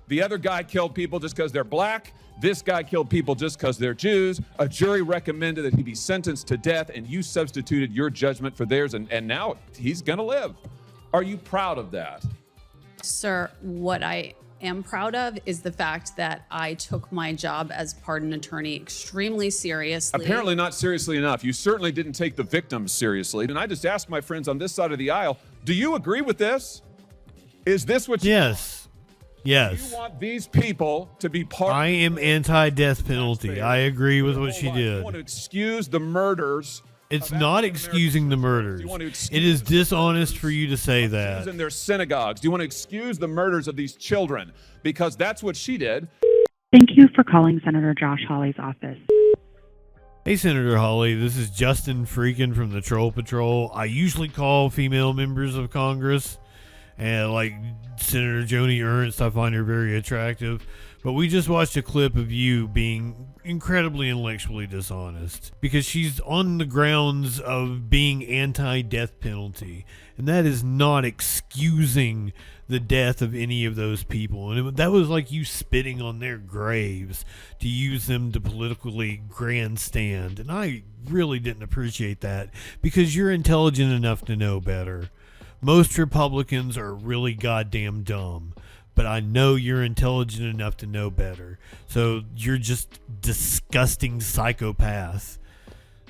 The other guy killed people just because they're black. This guy killed people just because they're Jews. A jury recommended that he be sentenced to death, and you substituted your judgment for theirs, and now he's going to live. Are you proud of that? Sir, what I am proud of is the fact that I took my job as pardon attorney extremely seriously. Apparently not seriously enough. You certainly didn't take the victims seriously. And I just asked my friends on this side of the aisle, do you agree with this? Is this what you Yes. Yes. Do you want these people to be part I am anti-death penalty. I agree with what she did. You want to excuse the murders. It's not excusing the murders. It is dishonest for you to say that. In their synagogues. Do you want to excuse the murders of these children? Because that's what she did. Thank you for calling Senator Josh Hawley's office. Hey, Senator Hawley, this is JustinFREAKIN from the Troll Patrol. I usually call female members of Congress, and like Senator Joni Ernst, I find her very attractive. But we just watched a clip of you being incredibly intellectually dishonest because she's on the grounds of being anti-death penalty, and that is not excusing the death of any of those people. And that was like you spitting on their graves to use them to politically grandstand, and I really didn't appreciate that because you're intelligent enough to know better. Most Republicans are really goddamn dumb, but I know you're intelligent enough to know better. So you're just disgusting psychopath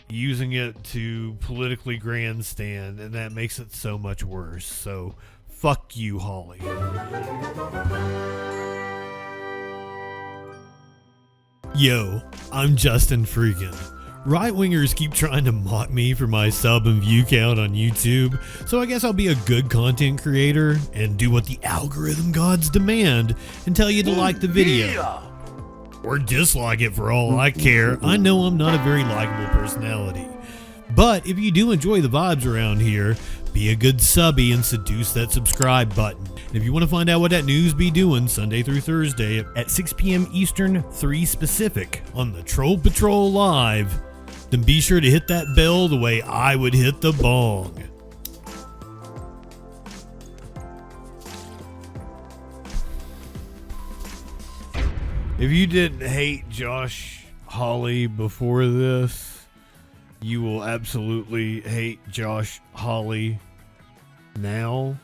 using it to politically grandstand, and that makes it so much worse. So fuck you, Hawley. Yo, I'm JustinFREAKIN. Right-wingers keep trying to mock me for my sub and view count on YouTube, so I guess I'll be a good content creator and do what the algorithm gods demand and tell you to like the video. Or dislike it for all I care. I know I'm not a very likable personality. But if you do enjoy the vibes around here, be a good subby and seduce that subscribe button. And if you want to find out what that news be doing Sunday through Thursday at 6 p.m. Eastern, 3 Pacific on the Troll Patrol Live, then be sure to hit that bell the way I would hit the bong. If you didn't hate Josh Hawley before this, you will absolutely hate Josh Hawley now.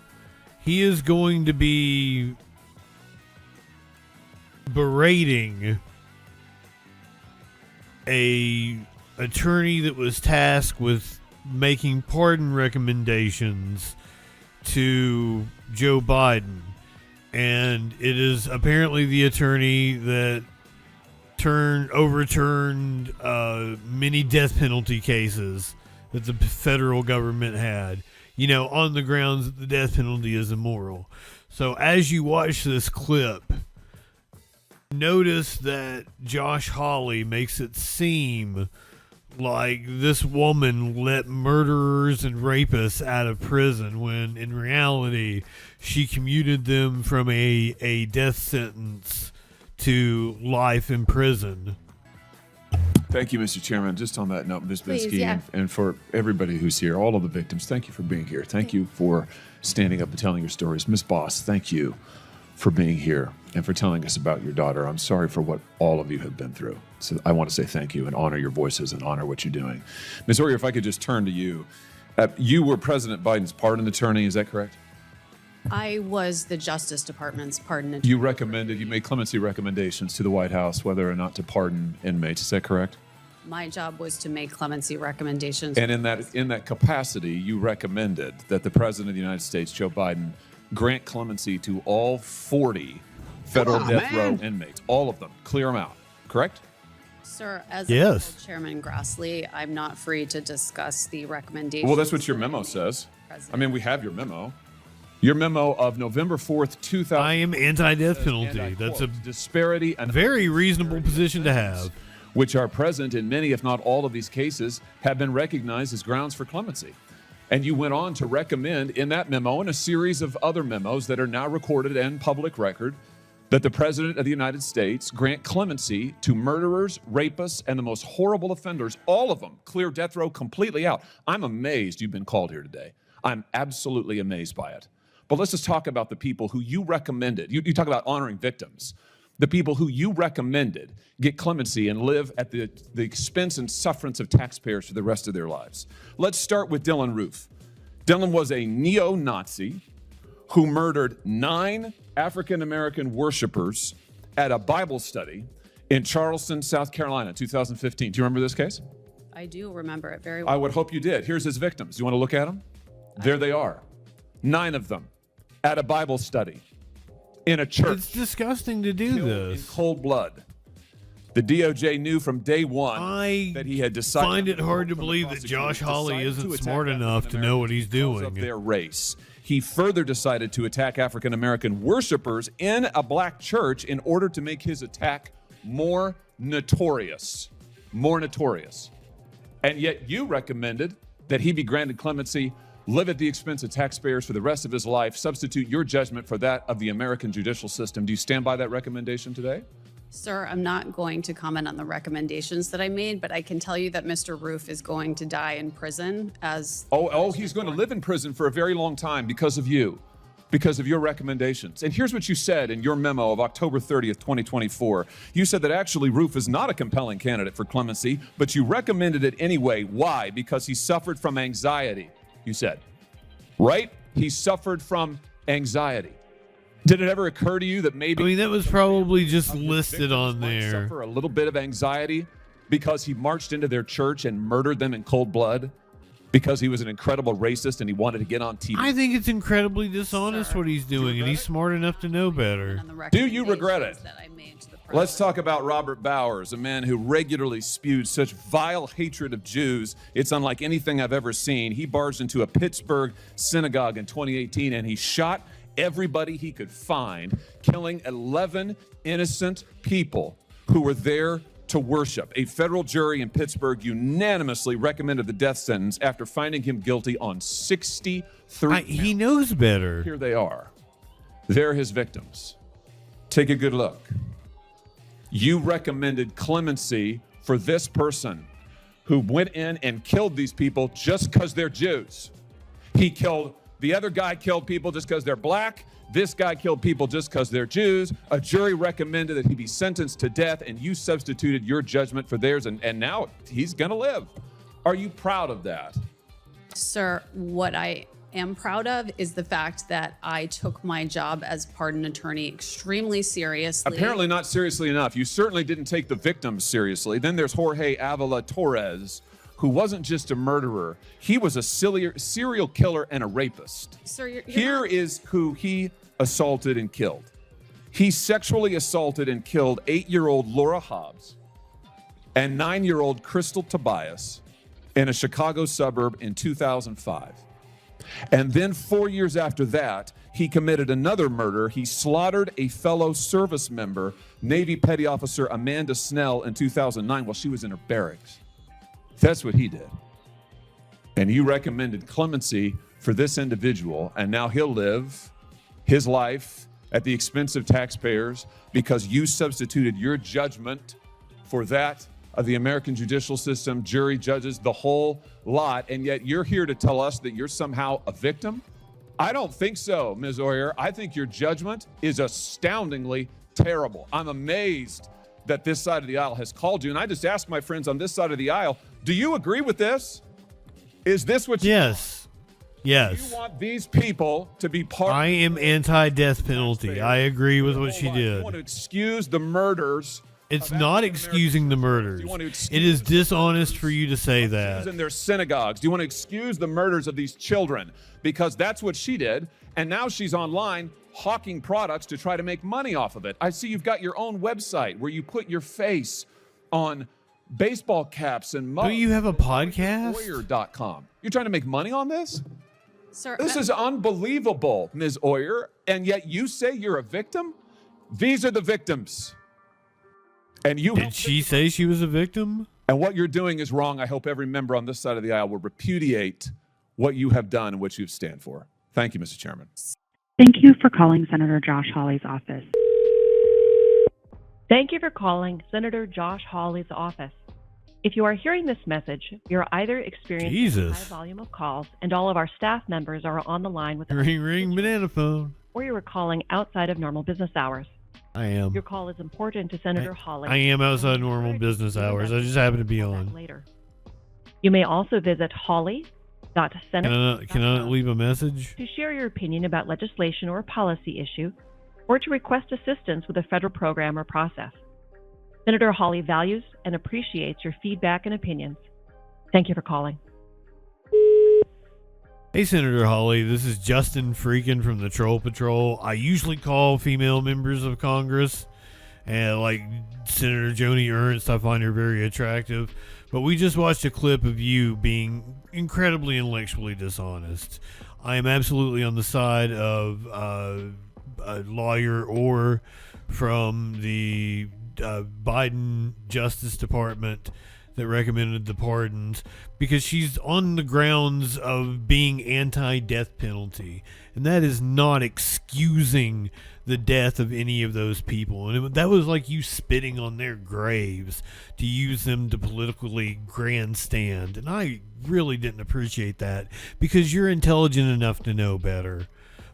He is going to be berating a attorney that was tasked with making pardon recommendations to Joe Biden. And it is apparently the attorney that overturned many death penalty cases that the federal government had, you know, on the grounds that the death penalty is immoral. So as you watch this clip, notice that Josh Hawley makes it seem like this woman let murderers and rapists out of prison when in reality she commuted them from a death sentence to life in prison. Thank you, Mr. Chairman. Just on that note, Ms. Binsky, yeah. and for everybody who's here, all of the victims, thank you for being here. Thank you for standing up and telling your stories. Ms. Boss, thank you for being here and for telling us about your daughter. I'm sorry for what all of you have been through. So I want to say thank you and honor your voices and honor what you're doing. Ms. Oyer, if I could just turn to you. You were President Biden's pardon attorney, is that correct? I was the Justice Department's pardon attorney. You made clemency recommendations to the White House whether or not to pardon inmates, is that correct? My job was to make clemency recommendations. And in that capacity, you recommended that the President of the United States, Joe Biden, grant clemency to all 40 federal death row inmates, all of them, clear them out, correct? Sir, as Yes. Chairman Grassley, I'm not free to discuss the recommendations. Well, that's what your memo says. I mean, we have your memo. Your memo of November 4th, 2000. I am anti-death penalty. That's a disparity and very reasonable position to have, which are present in many, if not all of these cases, have been recognized as grounds for clemency. And you went on to recommend in that memo and a series of other memos that are now recorded and public record that the President of the United States grant clemency to murderers, rapists, and the most horrible offenders, all of them, clear death row completely out. I'm amazed you've been called here today. I'm absolutely amazed by it. But let's just talk about the people who you recommended. You talk about honoring victims. The people who you recommended get clemency and live at the expense and sufferance of taxpayers for the rest of their lives. Let's start with Dylan Roof. Dylan was a neo-Nazi who murdered 9 African-American worshipers at a Bible study in Charleston, South Carolina, 2015. Do you remember this case? I do remember it very well. I would hope you did. Here's his victims. You want to look at them? There they are. 9 of them at a Bible study in a church. It's disgusting to do this. In cold blood. The DOJ knew from day one that he had decided. I find it hard to believe that Josh Hawley isn't smart enough to know what he's doing. Of their race. He further decided to attack African-American worshipers in a black church in order to make his attack more notorious. More notorious. And yet you recommended that he be granted clemency, live at the expense of taxpayers for the rest of his life, substitute your judgment for that of the American judicial system. Do you stand by that recommendation today? Sir, I'm not going to comment on the recommendations that I made, but I can tell you that Mr. Roof is going to die in prison as... He's going to live in prison for a very long time because of you, because of your recommendations. And here's what you said in your memo of October 30th, 2024. You said that actually Roof is not a compelling candidate for clemency, but you recommended it anyway. Why? Because he suffered from anxiety, you said. Right? He suffered from anxiety. Did it ever occur to you that maybe... I mean, that was probably just listed on there. Suffer a little bit of anxiety because he marched into their church and murdered them in cold blood because he was an incredible racist and he wanted to get on TV. I think it's incredibly dishonest what he's doing, and he's smart enough to know better. Do you regret it? Let's talk about Robert Bowers, a man who regularly spewed such vile hatred of Jews. It's unlike anything I've ever seen. He barged into a Pittsburgh synagogue in 2018 and he shot everybody he could find, killing 11 innocent people who were there to worship. A federal jury in Pittsburgh unanimously recommended the death sentence after finding him guilty on 63 he knows better. Here they are. They're his victims. Take a good look. You recommended clemency for this person who went in and killed these people just because they're Jews. The other guy killed people just because they're black. This guy killed people just because they're Jews. A jury recommended that he be sentenced to death, and you substituted your judgment for theirs, and now he's going to live. Are you proud of that? Sir, what I am proud of is the fact that I took my job as pardon attorney extremely seriously. Apparently not seriously enough. You certainly didn't take the victims seriously. Then there's Jorge Avila Torres, who wasn't just a murderer. He was a serial killer and a rapist. Sir, Here is who he assaulted and killed. He sexually assaulted and killed 8-year-old Laura Hobbs and 9-year-old Crystal Tobias in a Chicago suburb in 2005. And then 4 years after that, he committed another murder. He slaughtered a fellow service member, Navy Petty Officer Amanda Snell, in 2009 while she was in her barracks. That's what he did. And you recommended clemency for this individual, and now he'll live his life at the expense of taxpayers because you substituted your judgment for that of the American judicial system, jury, judges, the whole lot, and yet you're here to tell us that you're somehow a victim? I don't think so, Ms. Oyer. I think your judgment is astoundingly terrible. I'm amazed that this side of the aisle has called you, and I just asked my friends on this side of the aisle, do you agree with this? Is this what you Yes. Yes. Do you want these people to be part I am anti-death penalty. I agree with what she did. You want to excuse the murders. It's not excusing the murders. It is dishonest for you to say that. In their synagogues. Do you want to excuse the murders of these children? Because that's what she did. And now she's online hawking products to try to make money off of it. I see you've got your own website where you put your face on baseball caps and mugs. Don't you have a podcast? Oyer.com. You're trying to make money on this? Sir, This is unbelievable, Ms. Oyer. And yet you say you're a victim? These are the victims. And you Did she say she was a victim? And what you're doing is wrong. I hope every member on this side of the aisle will repudiate what you have done and what you stand for. Thank you, Mr. Chairman. Thank you for calling Senator Josh Hawley's office. Thank you for calling Senator Josh Hawley's office. If you are hearing this message, you're either experiencing Jesus. a high volume of calls and all of our staff members are on the line with Ring, ring, banana phone. or you are calling outside of normal business hours. I am. Your call is important to Senator Hawley. I am outside normal business hours. I just happen to be on. Later. You may also visit hawley.senate.gov Can I leave a message? to share your opinion about legislation or policy issue, or to request assistance with a federal program or process. Senator Hawley values and appreciates your feedback and opinions. Thank you for calling. Hey, Senator Hawley, this is JustinFREAKIN from the Troll Patrol. I usually call female members of Congress, and like Senator Joni Ernst, I find her very attractive. But we just watched a clip of you being incredibly intellectually dishonest. I am absolutely on the side of a lawyer or from the Biden Justice Department that recommended the pardons, because she's on the grounds of being anti-death penalty, and that is not excusing the death of any of those people. And that was like you spitting on their graves to use them to politically grandstand, and I really didn't appreciate that, because you're intelligent enough to know better.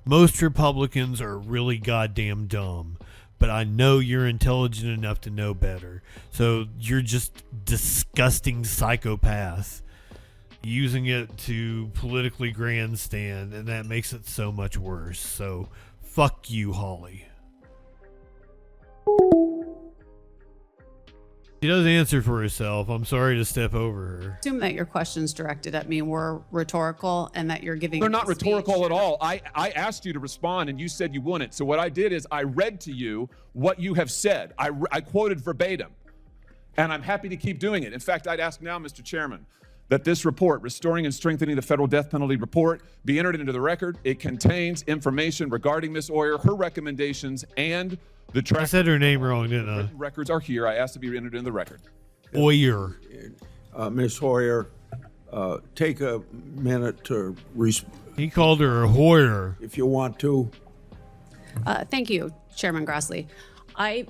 Most Republicans are really goddamn dumb, but I know you're intelligent enough to know better. So you're just disgusting psychopath using it to politically grandstand, and that makes it so much worse. So fuck you, Hawley. She does answer for herself. I'm sorry to step over her. Assume that your questions directed at me were rhetorical and that you're giving. They're not me speech. rhetorical at all. I asked you to respond and you said you wouldn't. So what I did is I read to you what you have said. I quoted verbatim, and I'm happy to keep doing it. In fact, I'd ask now, Mr. Chairman, that this report, Restoring and Strengthening the Federal Death Penalty Report, be entered into the record. It contains information regarding Ms. Oyer, her recommendations, and the I said her name wrong, didn't I? records are here. I asked to be entered into the record. Oyer. Ms. Hoyer, take a minute to He called her a whore. if you want to. Thank you, Chairman Grassley. I,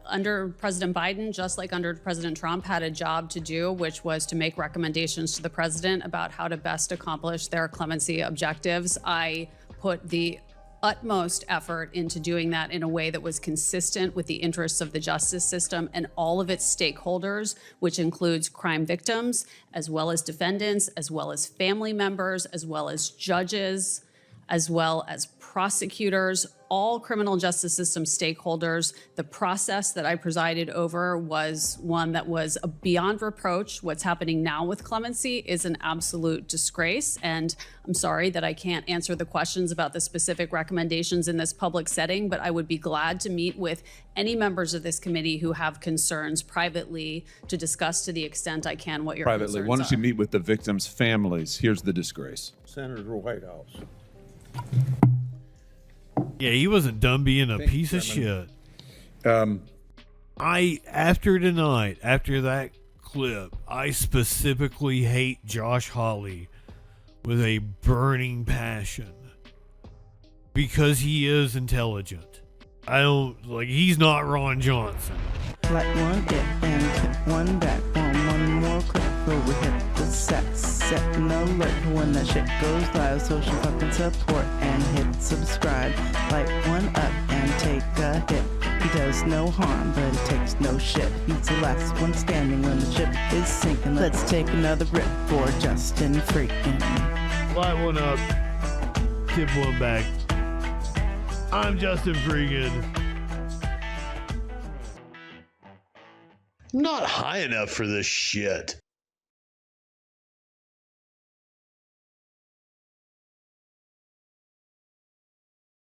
under President Biden, just like under President Trump, had a job to do, which was to make recommendations to the president about how to best accomplish their clemency objectives. I put the utmost effort into doing that in a way that was consistent with the interests of the justice system and all of its stakeholders, which includes crime victims, as well as defendants, as well as family members, as well as judges, as well as prosecutors, all criminal justice system stakeholders. The process that I presided over was one that was beyond reproach. What's happening now with clemency is an absolute disgrace, and I'm sorry that I can't answer the questions about the specific recommendations in this public setting, but I would be glad to meet with any members of this committee who have concerns privately to discuss to the extent I can what your Privately, concerns why don't you are. meet with the victims' families? Here's the disgrace. Senator Whitehouse. Yeah, he wasn't done being a piece of shit. After tonight, after that clip, I specifically hate Josh Hawley with a burning passion because he is intelligent. He's not Ron Johnson. Like one it and click one back one more click before we hit the set an alert when that shit goes live, social fucking support and hit subscribe. Light one up and take a hit. He does no harm, but he takes no shit. He's the last one standing when the ship is sinking. Let's take another rip for JustinFREAKIN. Light one up, tip one back. I'm JustinFREAKIN. Not high enough for this shit.